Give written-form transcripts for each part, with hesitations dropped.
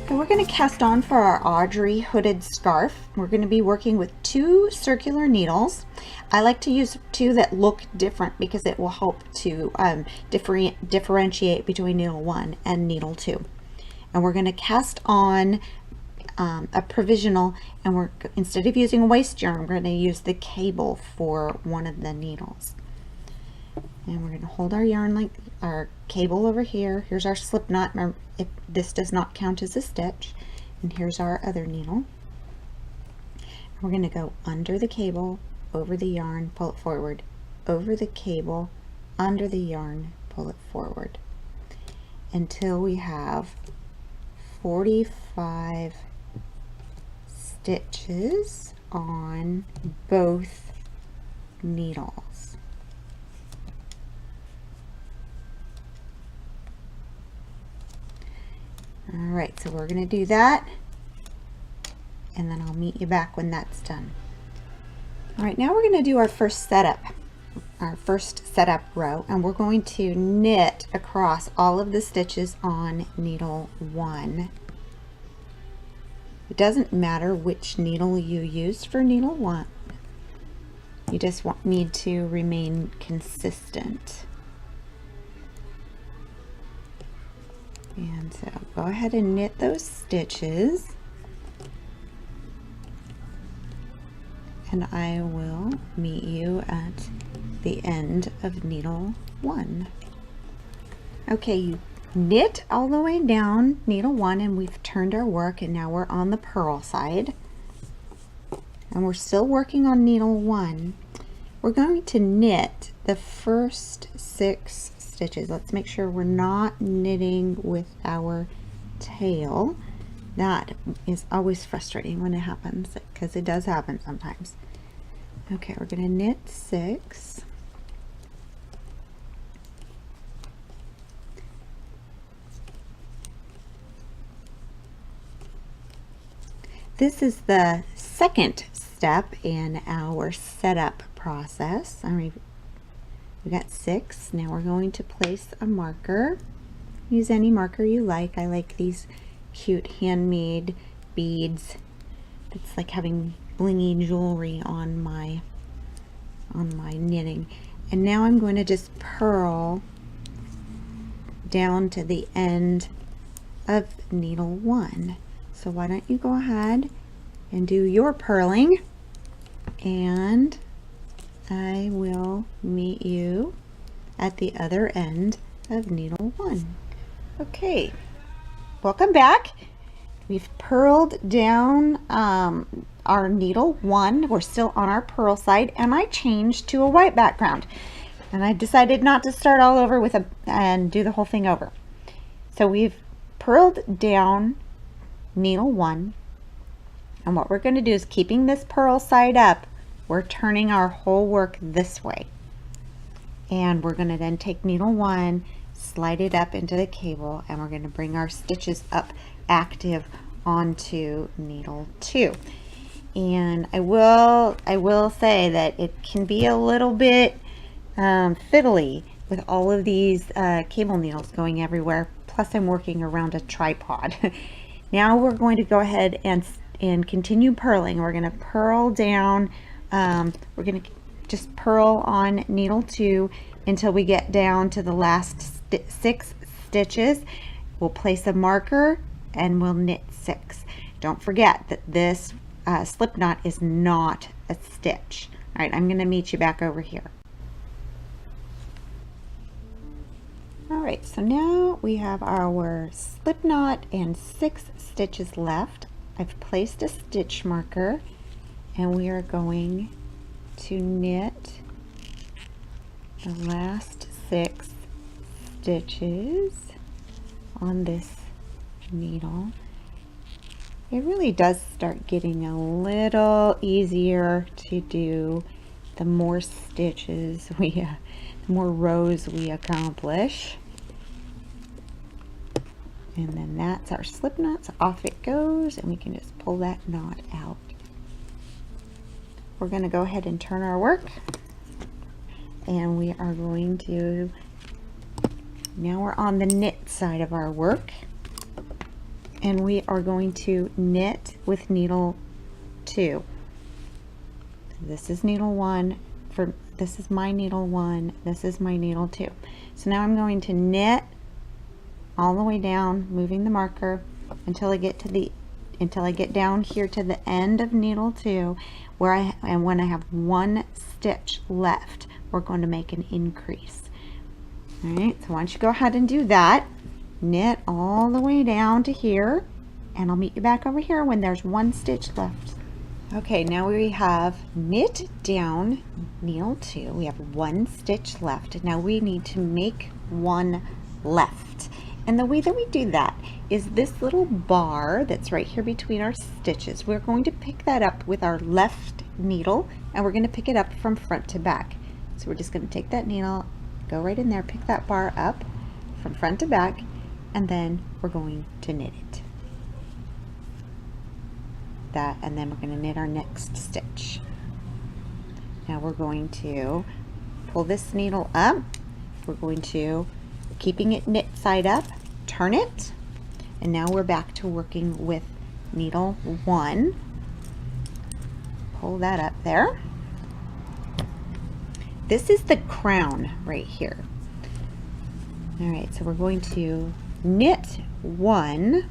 And we're going to cast on for our Audrey hooded scarf. We're going to be working with 2 circular needles. I like to use 2 that look different because it will help to differentiate between needle 1 and needle 2. And we're going to cast on a provisional, and instead of using a waste yarn, we're going to use the cable for one of the needles. And we're going to hold our yarn like our cable over here. Here's our slip knot. Remember, if this does not count as a stitch. And here's our other needle. We're going to go under the cable, over the yarn, pull it forward, over the cable, under the yarn, pull it forward, until we have 45 stitches on both needles. Alright, so we're going to do that, and then I'll meet you back when that's done. Alright, now we're going to do our first setup row, and we're going to knit across all of the stitches on needle 1. It doesn't matter which needle you use for needle 1. You just need to remain consistent. And so go ahead and knit those stitches, and I will meet you at the end of needle 1. Okay, you knit all the way down needle 1, and we've turned our work, and now we're on the purl side, and we're still working on needle 1. We're going to knit the first 6 stitches. Let's make sure we're not knitting with our tail. That is always frustrating when it happens, because it does happen sometimes. Okay, we're going to knit 6. This is the second step in our setup process. We got 6. Now we're going to place a marker. Use any marker you like. I like these cute handmade beads. It's like having blingy jewelry on my knitting. And now I'm going to just purl down to the end of needle 1. So why don't you go ahead and do your purling, and I will meet you at the other end of needle 1. Okay, welcome back. We've purled down our needle 1. We're still on our purl side, and I changed to a white background, and I decided not to start all over and do the whole thing over. So we've purled down needle 1, and what we're going to do is, keeping this purl side up, we're turning our whole work this way, and we're going to then take needle 1, slide it up into the cable, and we're going to bring our stitches up active onto needle 2. And I will say that it can be a little bit fiddly with all of these cable needles going everywhere, plus I'm working around a tripod. Now we're going to go ahead and continue purling. We're going to purl down, we're going to just purl on needle 2 until we get down to the last 6 stitches. We'll place a marker and we'll knit 6. Don't forget that this slip knot is not a stitch. All right, I'm going to meet you back over here. Alright, so now we have our slip knot and 6 stitches left. I've placed a stitch marker, and we are going to knit the last 6 stitches on this needle. It really does start getting a little easier to do the more stitches the more rows we accomplish. And then that's our slip knot, so off it goes, and we can just pull that knot out. We're going to go ahead and turn our work, and we are going to, now we're on the knit side of our work, and we are going to knit with needle 2. This is needle 1, this is my needle 1, this is my needle 2. So now I'm going to knit all the way down, moving the marker until I get down here to the end of needle 2, and when I have 1 stitch left, we're going to make an increase. All right, so why don't you go ahead and do that. Knit all the way down to here, and I'll meet you back over here when there's 1 stitch left. Okay, now we have knit down needle 2. We have 1 stitch left. Now we need to make 1 left. And the way that we do that is this little bar that's right here between our stitches. We're going to pick that up with our left needle, and we're going to pick it up from front to back. So we're just going to take that needle, go right in there, pick that bar up from front to back, and then we're going to knit it. That, and then we're going to knit our next stitch. Now we're going to pull this needle up. We're going to, keeping it knit side up, turn it, and now we're back to working with needle 1. Pull that up there. This is the crown right here. All right, so we're going to knit 1,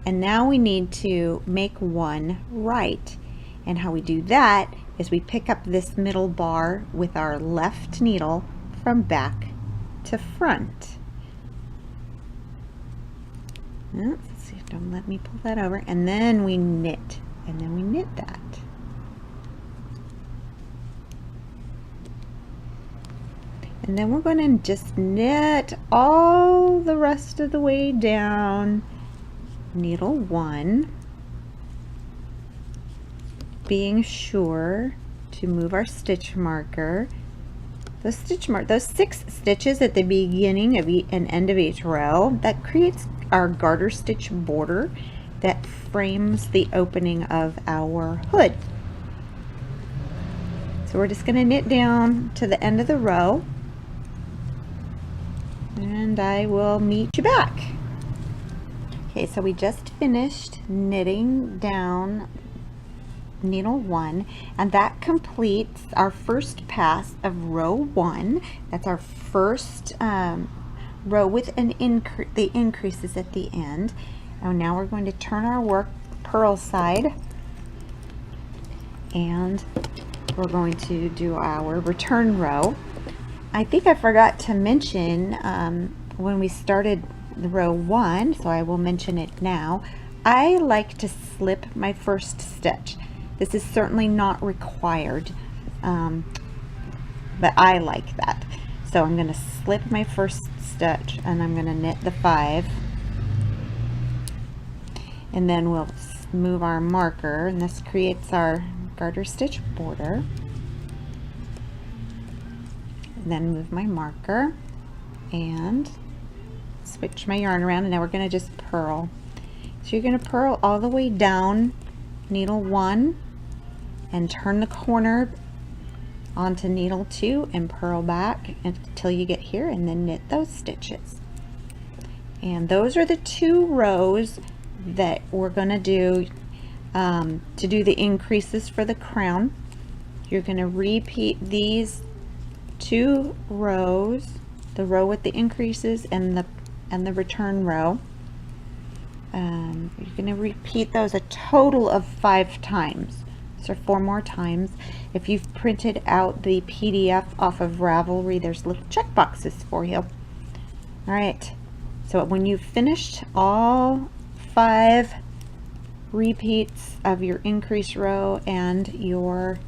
and now we need to make 1 right. And how we do that is we pick up this middle bar with our left needle from back to front. Let's see, don't let me pull that over, and then we knit, and then we knit that. And then we're going to just knit all the rest of the way down needle 1, being sure to move our stitch marker. Those 6 stitches at the beginning of and end of each row, that creates our garter stitch border that frames the opening of our hood. So we're just going to knit down to the end of the row, and I will meet you back. Okay, so we just finished knitting down needle 1, and that completes our first pass of row 1. That's our first row with the increases at the end. And now we're going to turn our work purl side, and we're going to do our return row. I think I forgot to mention when we started the row 1, so I will mention it now. I like to slip my first stitch. This is certainly not required, but I like that. So I'm going to slip my first stitch, and I'm going to knit the 5, and then we'll move our marker, and this creates our garter stitch border. And then move my marker and switch my yarn around, and now we're going to just purl. So you're going to purl all the way down needle 1 and turn the corner onto needle 2 and purl back until you get here, and then knit those stitches. And those are the 2 rows that we're going to do the increases for the crown. You're going to repeat these 2 rows, the row with the increases and the return row. You're going to repeat those a total of 5 times. So 4 more times. If you've printed out the PDF off of Ravelry, there's little check boxes for you. All right, so when you've finished all 5 repeats of your increase row and your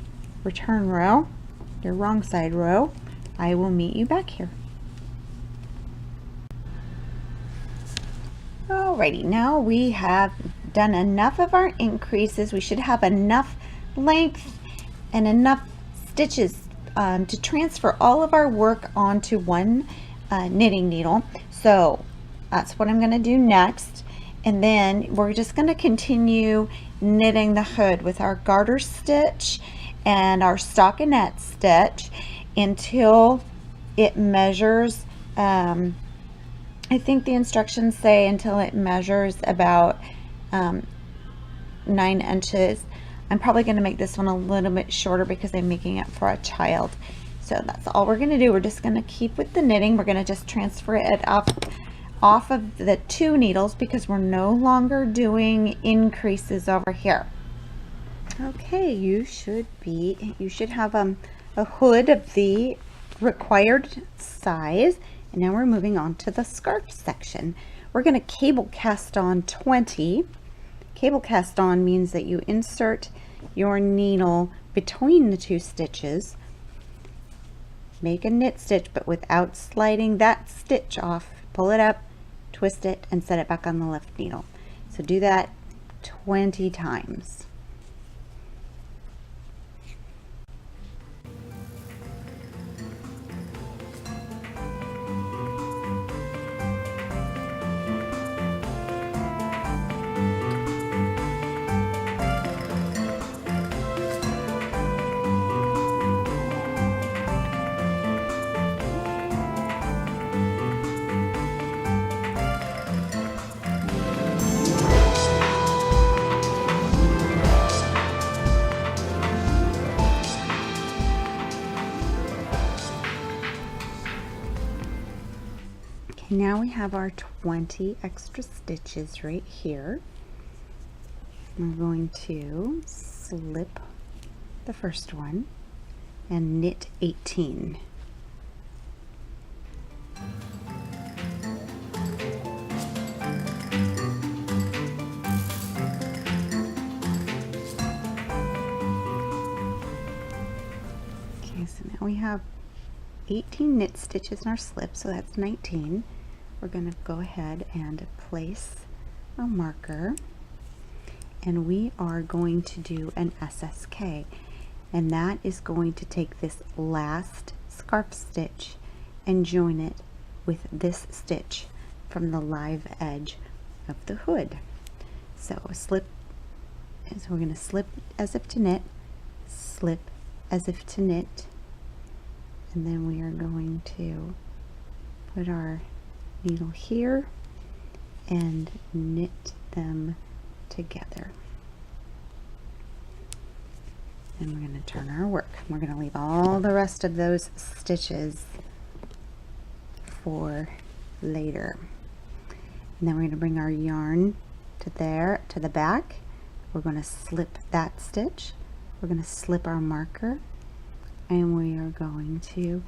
return row, your wrong side row, I will meet you back here. Alrighty, now we have done enough of our increases. We should have enough length and enough stitches to transfer all of our work onto one knitting needle. So that's what I'm going to do next. And then we're just going to continue knitting the hood with our garter stitch and our stockinette stitch until it measures, I think the instructions say until it measures about 9 inches. I'm probably going to make this one a little bit shorter because I'm making it for a child. So that's all we're going to do. We're just going to keep with the knitting. We're going to just transfer it off of the 2 needles because we're no longer doing increases over here. Okay, you should have a hood of the required size. And now we're moving on to the scarf section. We're going to cable cast on 20. Cable cast on means that you insert your needle between the 2 stitches, make a knit stitch, but without sliding that stitch off. Pull it up, twist it, and set it back on the left needle. So do that 20 times. Now we have our 20 extra stitches right here. We're going to slip the first one and knit 18. Okay, so now we have 18 knit stitches in our slip, so that's 19. We're going to go ahead and place a marker, and we are going to do an SSK, and that is going to take this last scarf stitch and join it with this stitch from the live edge of the hood. So slip, and so we're going to slip as if to knit, slip as if to knit, and then we are going to put our needle here and knit them together. And we're going to turn our work. We're going to leave all the rest of those stitches for later. And then we're going to bring our yarn to there, to the back. We're going to slip that stitch. We're going to slip our marker, and we are going to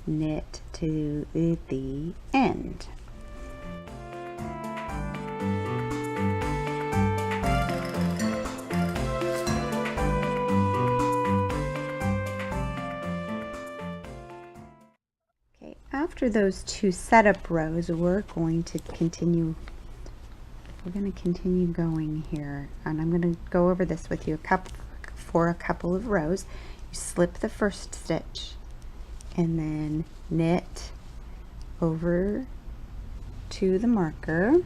knit to the end. Okay, after those 2 setup rows, we're going to continue going here, and I'm going to go over this with you for a couple of rows. You slip the first stitch and then knit over to the marker.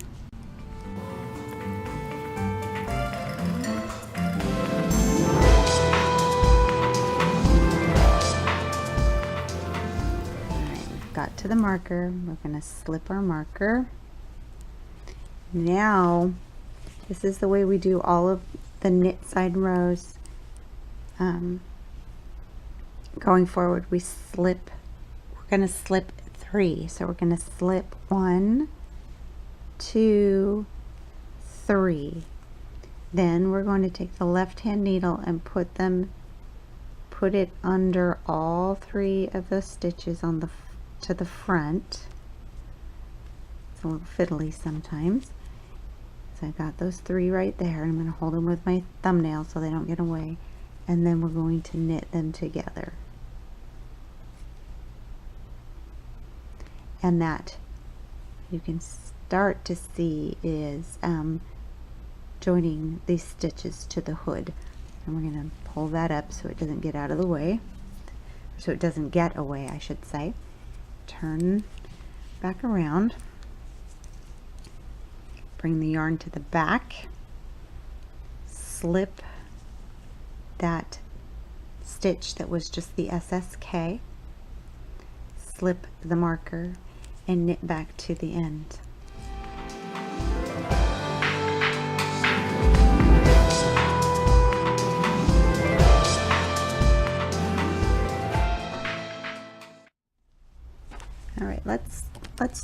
Alright, we've got to the marker. We're going to slip our marker. Now, this is the way we do all of the knit side rows. Going forward, we're going to slip 3. So we're going to slip 1, 2, 3. Then we're going to take the left hand needle and put it under all 3 of the stitches on to the front. It's a little fiddly sometimes. So I got those 3 right there, and I'm going to hold them with my thumbnail so they don't get away. And then we're going to knit them together. And that you can start to see is joining these stitches to the hood. And we're going to pull that up so it doesn't get out of the way. So it doesn't get away, I should say. Turn back around, bring the yarn to the back, slip that stitch that was just the SSK, slip the marker, and knit back to the end. All right, let's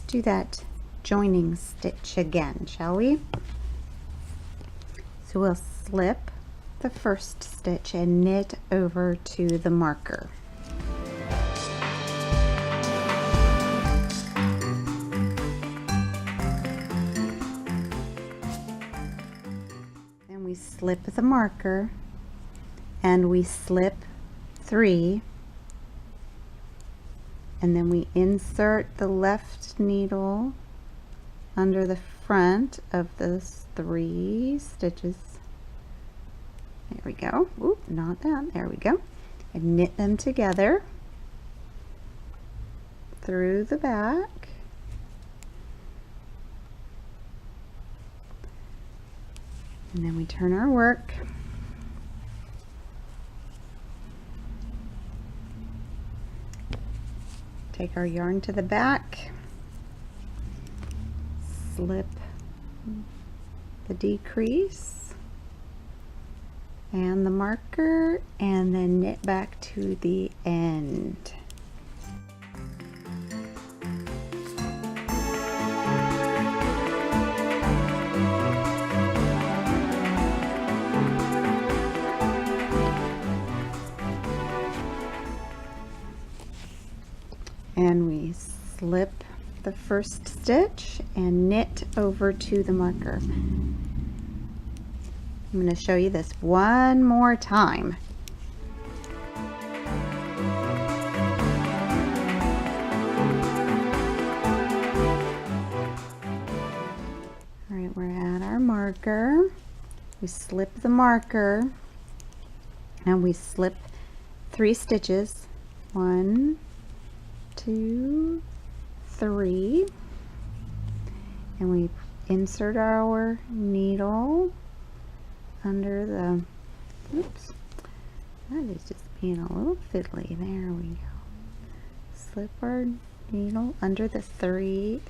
do that joining stitch again, shall we? So we'll slip the first stitch and knit over to the marker. Then we slip the marker and we slip 3, and then we insert the left needle under the front of those 3 stitches. There we go. Oop, not that. There we go. And knit them together through the back. And then we turn our work. Take our yarn to the back, slip the decrease and the marker, and then knit back to the end. And we slip the first stitch and knit over to the marker. I'm going to show you this one more time. All right, we're at our marker. We slip the marker and we slip 3 stitches. 1, 2, 3, and we insert our needle under the, oops, that is just being a little fiddly. There we go. Slip our needle under the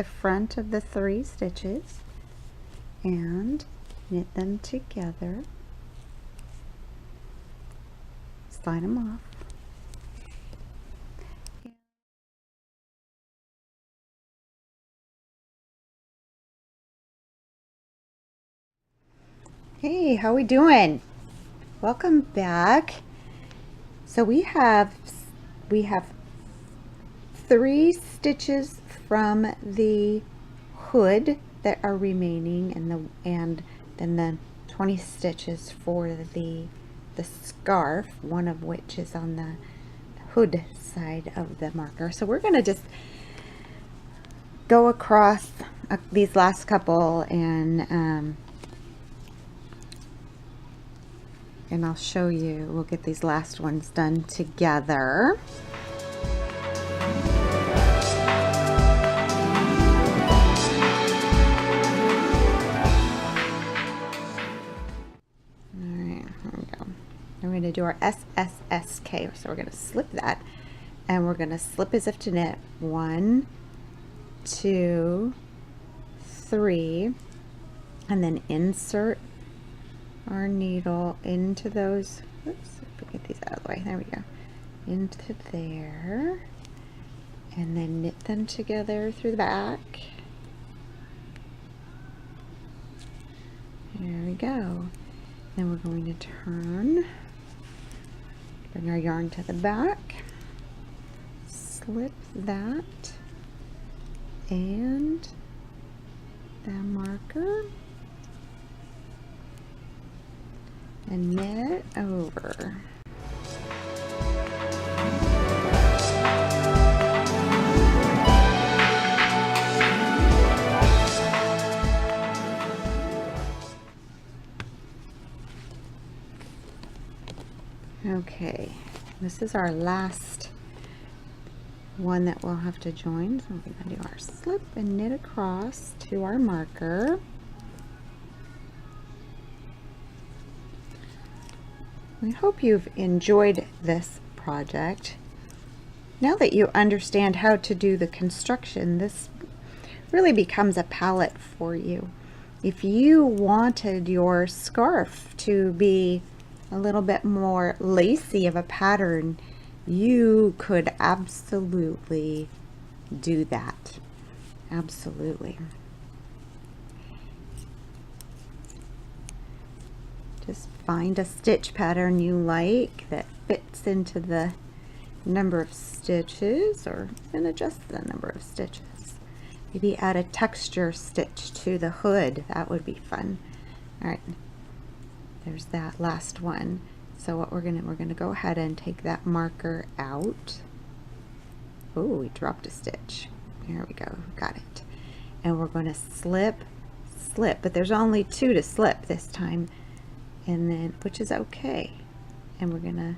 front of the 3 stitches and knit them together. Slide them off. Hey, how we doing? Welcome back. So we have 3 stitches from the hood that are remaining, and then the 20 stitches for the scarf, one of which is on the hood side of the marker. So we're going to just go across these last couple and I'll show you. We'll get these last ones done together. Alright, here we go. We're going to do our SSSK. So we're going to slip that, and we're going to slip as if to knit. 1, 2, 3, and then insert our needle into those, oops, if we get these out of the way, there we go, into there, and then knit them together through the back. There we go. Then we're going to turn, bring our yarn to the back, slip that and the marker, and knit over. Okay, this is our last one that we'll have to join. So we're going to do our slip and knit across to our marker. We hope you've enjoyed this project. Now that you understand how to do the construction, this really becomes a palette for you. If you wanted your scarf to be a little bit more lacy of a pattern, you could absolutely do that. Absolutely. Just find a stitch pattern you like that fits into the number of stitches, or and adjust the number of stitches. Maybe add a texture stitch to the hood. That would be fun. All right, there's that last one. So what we're gonna go ahead and take that marker out. Oh, we dropped a stitch. There we go, got it. And we're going to slip, but there's only 2 to slip this time, and then, which is okay. And we're gonna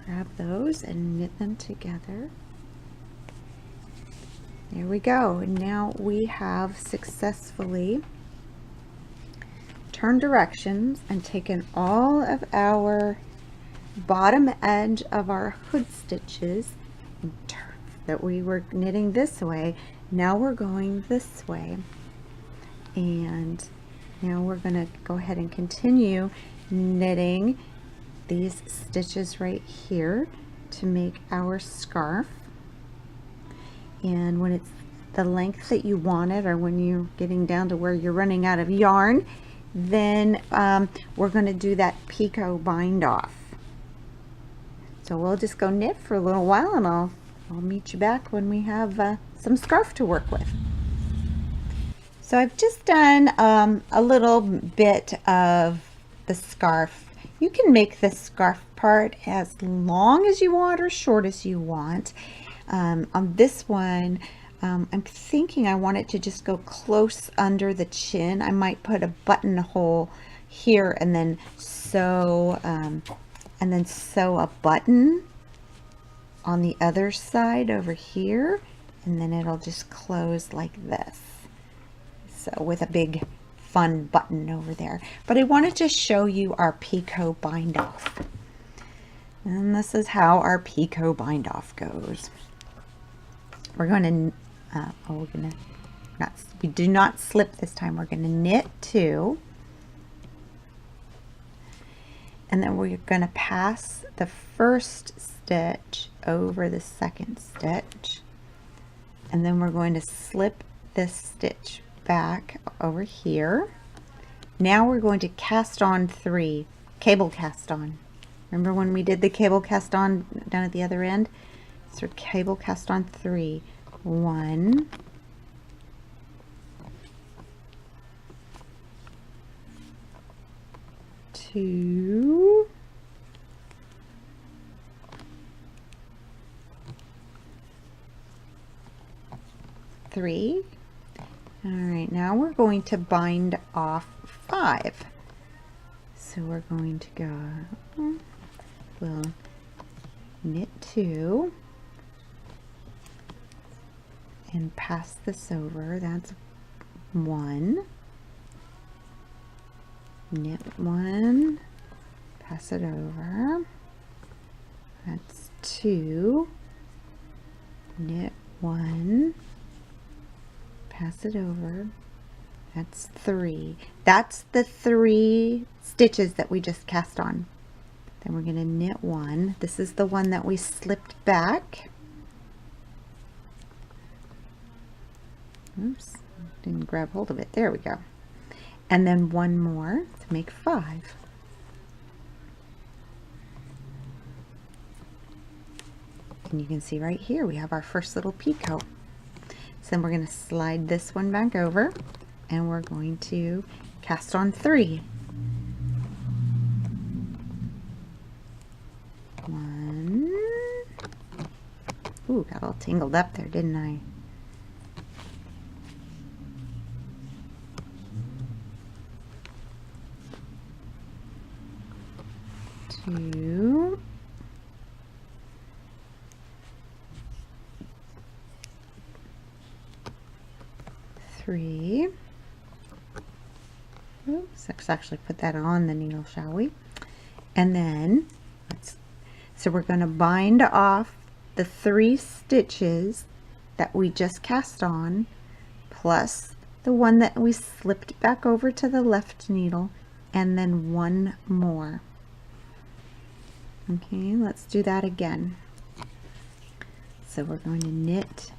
grab those and knit them together. There we go. And now we have successfully turned directions and taken all of our bottom edge of our hood stitches that we were knitting this way. Now we're going this way, and now we're going to go ahead and continue knitting these stitches right here to make our scarf. And when it's the length that you want it, or when you're getting down to where you're running out of yarn, then we're going to do that Picot bind off. So we'll just go knit for a little while, and I'll meet you back when we have some scarf to work with. So I've just done a little bit of the scarf. You can make the scarf part as long as you want or short as you want. On this one, I'm thinking I want it to just go close under the chin. I might put a buttonhole here and then sew a button on the other side over here, and then it'll just close like this. So with a big fun button over there. But I wanted to show you our Picot bind off. And this is how our Picot bind off goes. We're going to, we do not slip this time. We're going to knit 2. And then we're going to pass the first stitch over the second stitch. And then we're going to slip this stitch back over here. Now we're going to cast on 3, cable cast on. Remember when we did the cable cast on down at the other end? So cable cast on 3. 1, 2, 3. All right, now we're going to bind off 5. So we're going to go, we'll knit 2 and pass this over. That's 1. Knit 1, pass it over. That's 2. Knit 1, pass it over. That's 3. That's the 3 stitches that we just cast on. Then we're going to knit 1. This is the one that we slipped back. Oops, didn't grab hold of it. There we go. And then 1 more to make 5. And you can see right here we have our first little Picot. So then we're going to slide this one back over, and we're going to cast on 3. 1. Ooh, got all tangled up there, didn't I? 2. 3. Oops, let's actually put that on the needle, shall we? And then so we're going to bind off the 3 stitches that we just cast on, plus the one that we slipped back over to the left needle, and then 1 more. Okay, let's do that again. So we're going to knit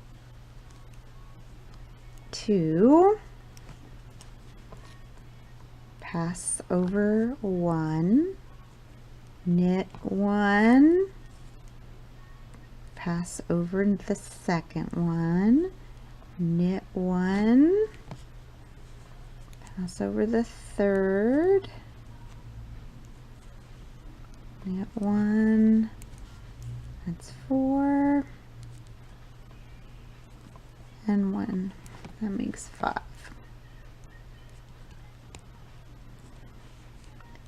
2, pass over 1, knit 1, pass over the second one, knit 1, pass over the third, knit 1, that's 4, and 1, that makes 5.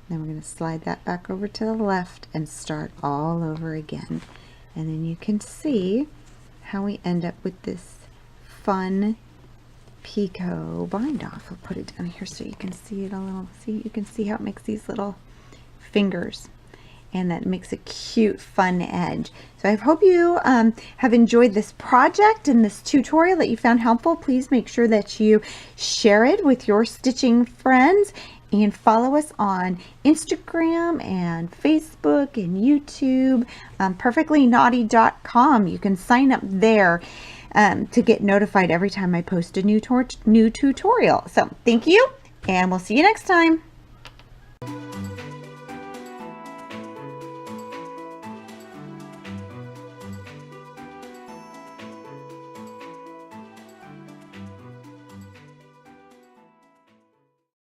Then we're going to slide that back over to the left and start all over again. And then you can see how we end up with this fun Picot bind off. I'll put it down here so you can see it a little. See, you can see how it makes these little fingers, and that makes a cute fun edge. So I hope you have enjoyed this project and this tutorial, that you found helpful. Please make sure that you share it with your stitching friends, and follow us on Instagram and Facebook and YouTube, perfectlynaughty.com. You can sign up there to get notified every time I post a new tutorial. So thank you, and we'll see you next time.